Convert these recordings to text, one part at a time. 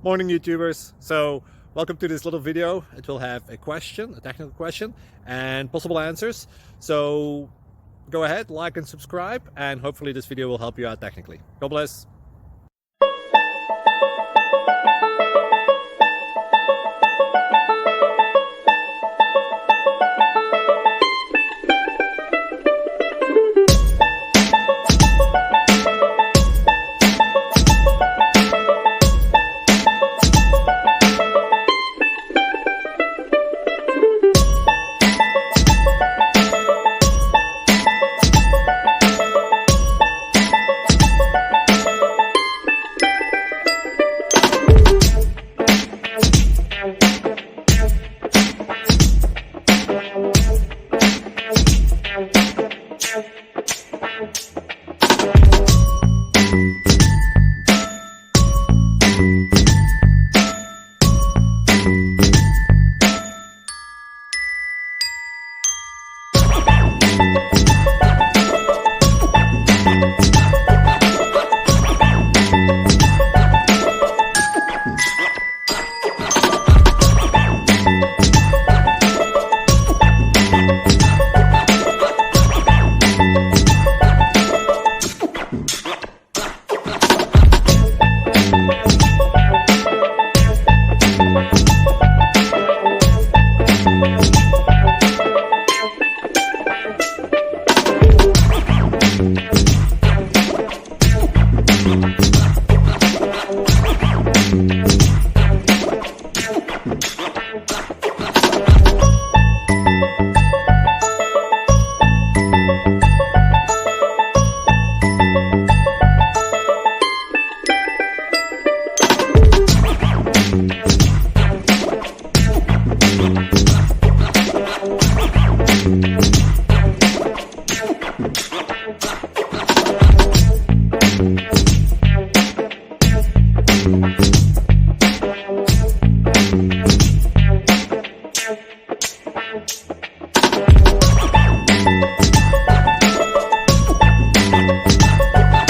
Morning YouTubers. So welcome to this little video. It will have a question, a technical question, and possible answers. So go ahead, like and subscribe, and hopefully this video will help you out technically. God bless.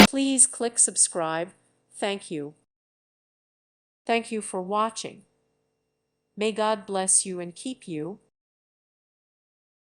Please click subscribe. Thank you. Thank you for watching. May God bless you and keep you.